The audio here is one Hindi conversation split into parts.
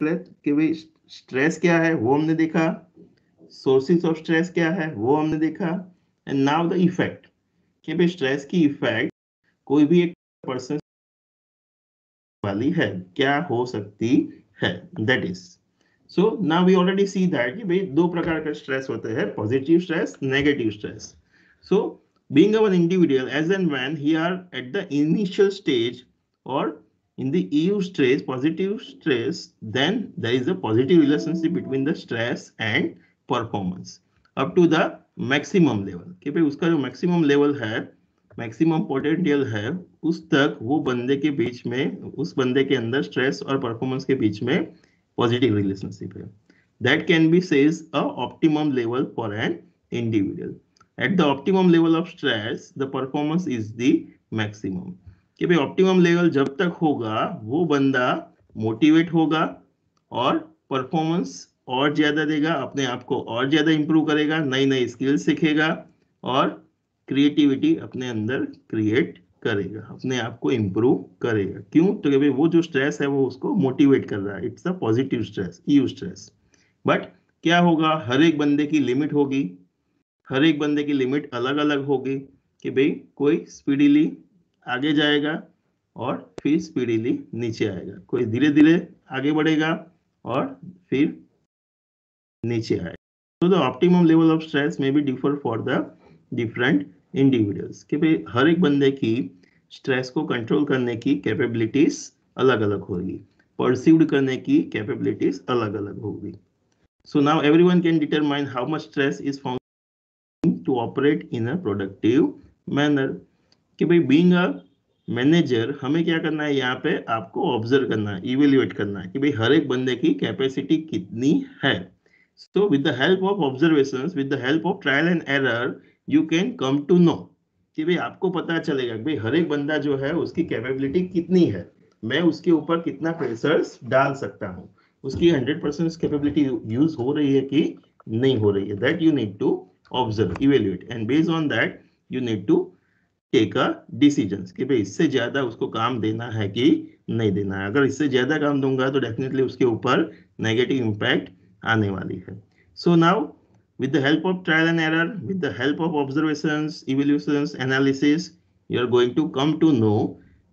कि भाई स्ट्रेस क्या है वो हमने देखा, सोर्सेस ऑफ स्ट्रेस क्या है वो हमने देखा, एंड नाउ द इफेक्ट कि भाई स्ट्रेस की इफेक्ट कोई भी एक पर्सन वाली है, क्या हो सकती है, that is. So now we already see that कि भाई दो प्रकार का स्ट्रेस होते हैं, positive stress, negative stress. So being an individual as and when he are at the initial stage or in the EU stress, positive stress, then there is a positive relationship between the stress and performance up to the maximum level कि भाई उसका जो मैक्सिमम लेवल है, मैक्सिमम पोटेंशियल है, उस तक वो बंदे के बीच में, उस बंदे के अंदर स्ट्रेस और परफॉर्मेंस के बीच में पॉजिटिव रिलेशनशिप है। That can be says a optimum level for an individual. At the optimum level of stress the performance is the maximum कि भाई ऑप्टिमम लेवल जब तक होगा वो बंदा मोटिवेट होगा और परफॉर्मेंस और ज्यादा देगा, अपने आप को और ज्यादा इंप्रूव करेगा, नई नई स्किल सीखेगा और क्रिएटिविटी अपने अंदर क्रिएट करेगा, अपने आप को इंप्रूव करेगा। क्यों? तो भाई वो जो स्ट्रेस है वो उसको मोटिवेट कर रहा है, it's a positive stress, you stress. But क्या होगा, हर एक बंदे की लिमिट होगी, हर एक बंदे की लिमिट अलग अलग होगी कि भाई कोई स्पीडीली आगे जाएगा और फिर स्पीडीली नीचे आएगा, कोई धीरे धीरे आगे बढ़ेगा और फिर नीचे आएगा। तो the optimum level of stress में be differ for the different individuals कि भाई हर एक बंदे की स्ट्रेस को कंट्रोल करने की कैपेबिलिटीज अलग अलग होगी, परसीव्ड करने की कैपेबिलिटीज अलग अलग होगी। So now everyone can determine how much stress is found to operate in a productive manner कि भाई बीइंग अ मैनेजर हमें क्या करना है, यहाँ पे आपको ऑब्जर्व करना है, इवेल्युएट करना है कि भाई हर एक बंदे की कैपेसिटी कितनी है। So with the help of observations, with the help of trial and error, you can come to know कि भाई आपको पता चलेगा कि भाई हर एक बंदा जो है उसकी कैपेबिलिटी कितनी है, मैं उसके ऊपर कितना प्रेशर्स डाल सकता हूँ, उसकी 100% कैपेबिलिटी यूज हो रही है कि नहीं हो रही है। That you need to observe, evaluate and based on that you need to take a decision कि भाई इससे ज्यादा उसको काम देना है कि नहीं देना है। अगर इससे ज्यादा काम दूंगा तो डेफिनेटली उसके ऊपर नेगेटिव इंपैक्ट आने वाली है। So now with the help of trial and error, with the help of observations, evaluations, analysis, you are going to come to know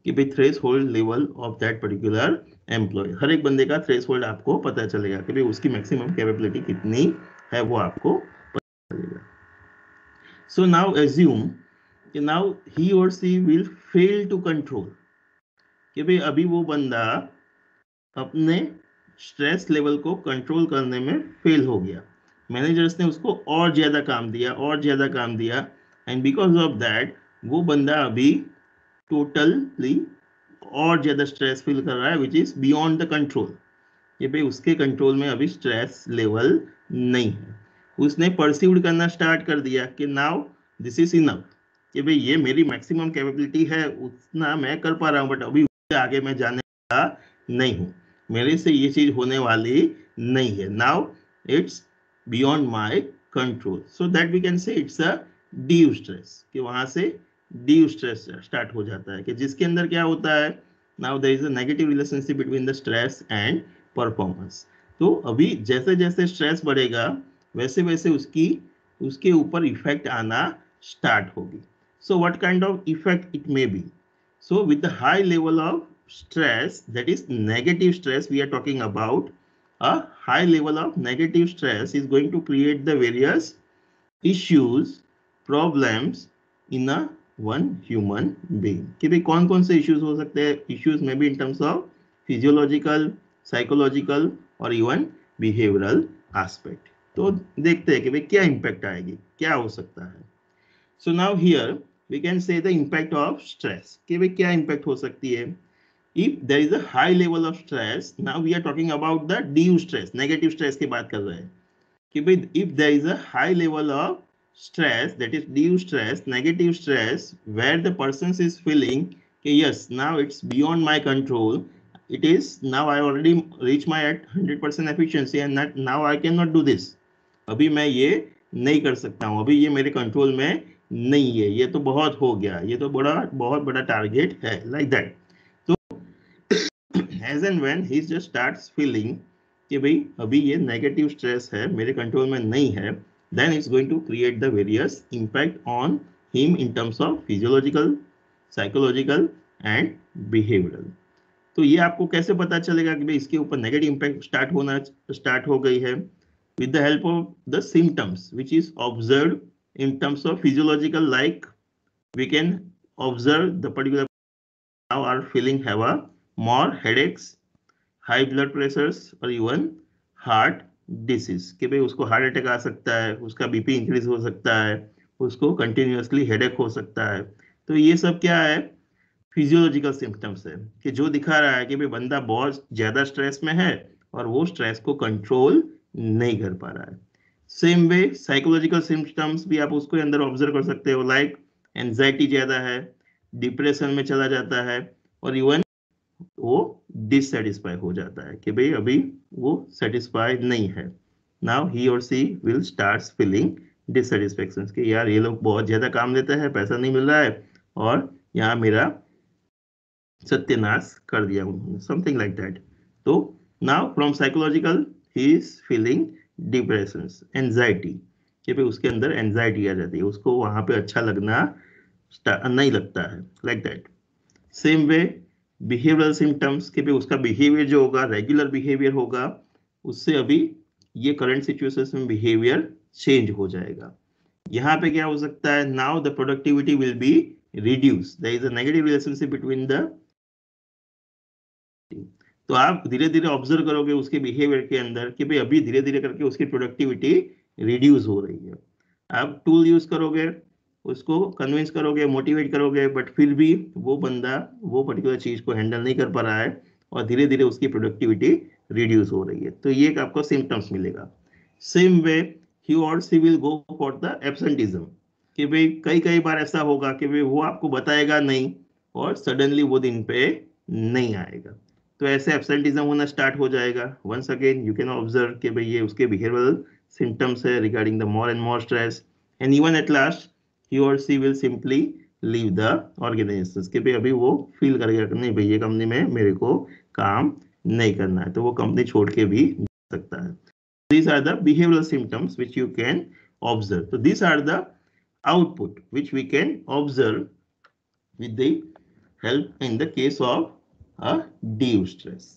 कि भाई threshold level of that particular employee, हर एक बंदे का threshold आपको पता चलेगा कि भाई उसकी maximum capability कितनी है, वो आपको पता चलेगा। So now assume कि now he or she will fail to control कि भाई अभी वो बंदा अपने स्ट्रेस लेवल को कंट्रोल करने में फेल हो गया, मैनेजर्स ने उसको और ज्यादा काम दिया, और ज्यादा काम दिया, एंड बिकॉज ऑफ दैट वो बंदा अभी टोटली और ज्यादा स्ट्रेस फील कर रहा है, which is beyond the control. ये भाई उसके कंट्रोल में अभी स्ट्रेस लेवल नहीं है, उसने परसीव्ड करना स्टार्ट कर दिया कि नाउ दिस इज इनफ कि भाई ये मेरी मैक्सिमम कैपेबिलिटी है, उतना मैं कर पा रहा हूँ, बट अभी उससे आगे मैं जाने वाला नहीं हूँ, मेरे से ये चीज होने वाली नहीं है, now it's beyond my control. So that we can say it's a due stress कि वहां से ड्यू स्ट्रेस स्टार्ट हो जाता है कि जिसके अंदर क्या होता है, now there is a negative relationship between the stress and performance. तो अभी जैसे जैसे स्ट्रेस बढ़ेगा वैसे वैसे उसके ऊपर इफेक्ट आना स्टार्ट होगी। So what kind of effect it may be, so with the high level of stress, that is negative stress we are talking about, a high level of negative stress is going to create the various issues, problems in a one human being कि भाई कौन कौन से इश्यूज हो सकते हैं, इश्यूज में भी इन टर्म्स ऑफ फिजियोलॉजिकल, साइकोलॉजिकल और इवन बिहेवियरल एस्पेक्ट। तो देखते हैं कि भाई क्या इंपैक्ट आएगी, क्या हो सकता है। So now here we can say the impact of stress कि भाई क्या impact हो सकती है। If there is a high level of stress, now we are talking about the due stress, negative stress की बात कर रहे हैं कि भाई if there is a high level of stress, that is due stress, negative stress, where the person is feeling कि yes, now it's beyond my control, it is now I already reach my at 100% efficiency and that now I cannot do this, अभी मैं ये नहीं कर सकता हूँ, अभी ये मेरे कंट्रोल में नहीं है, ये तो बहुत हो गया, ये तो बहुत बड़ा टारगेट है, लाइक दैट। तो as and when he just starts feeling कि भाई अभी ये नेगेटिव स्ट्रेस है, मेरे कंट्रोल में नहीं है, then it's going to create the various impact on him in terms of physiological, psychological and behavioral. तो ये आपको कैसे पता चलेगा कि भाई इसके ऊपर नेगेटिव इंपैक्ट स्टार्ट हो गई है? With the help of the symptoms which is observe in terms of physiological, like we can observe the particular now are feeling have a more headaches, high blood pressures और even heart disease कि भाई उसको हार्ट अटैक आ सकता है, उसका बीपी इंक्रीज हो सकता है, उसको कंटिन्यूअसली हेडेक हो सकता है। तो ये सब क्या है? फिजियोलॉजिकल सिम्टम्स है कि जो दिखा रहा है कि भाई बंदा बहुत ज्यादा स्ट्रेस में है और वो स्ट्रेस को कंट्रोल नहीं कर पा रहा है। सेम वे साइकोलॉजिकल सिम्टम्स भी आप उसको अंदर ऑब्जर्व कर सकते हो, लाइक एंजाइटी ज्यादा है, डिप्रेशन में चला जाता है और इवन वो डिससेटिस्फाई हो जाता है कि भाई अभी वो सेटिस्फाइड नहीं है। नाउ ही और she will start feeling dissatisfaction कि यार ये लोग बहुत ज्यादा काम लेते हैं, पैसा नहीं मिल रहा है और यहाँ मेरा सत्यानाश कर दिया उन्होंने, समथिंग लाइक दैट। तो now from psychological he is feeling depression, anxiety कि भाई उसके अंदर एंजाइटी आ जाती है, उसको वहां पे अच्छा लगना नहीं लगता है, like that. Same way behavioural symptoms कि भाई उसका बिहेवियर जो होगा रेगुलर बिहेवियर होगा, उससे अभी ये करंट सिचुएशन में बिहेवियर चेंज हो जाएगा। यहाँ पे क्या हो सकता है? Now the productivity will be reduce, there is a negative relationship between the. तो आप धीरे धीरे ऑब्जर्व करोगे उसके बिहेवियर के अंदर कि भाई अभी धीरे धीरे करके उसकी प्रोडक्टिविटी रिड्यूस हो रही है। आप टूल यूज करोगे, उसको कन्विंस करोगे, मोटिवेट करोगे, बट फिर भी वो बंदा वो पर्टिकुलर चीज को हैंडल नहीं कर पा रहा है और धीरे धीरे उसकी प्रोडक्टिविटी रिड्यूस हो रही है। तो ये एक आपको सिम्टम्स मिलेगा। सेम वे ही और she will go for the absenteeism कि भाई कई कई बार ऐसा होगा कि भाई वो आपको बताएगा नहीं और सडनली वो दिन पे नहीं आएगा, तो ऐसे एब्सेंटिज्म होना स्टार्ट हो जाएगा। Once again you can observe कि भाई ये उसके बिहेवियरल सिम्टम्स है regarding the more and more stress, and even at last he or she will simply leave the organizations कि भाई अभी वो फील करेगा कि नहीं भाई ये कंपनी में मेरे को काम नहीं करना है, तो वो कंपनी छोड़ के भी जा सकता है। These are the behavioral symptoms which you can observe. So these are the output which we can observe with the help in the case of a deep stress.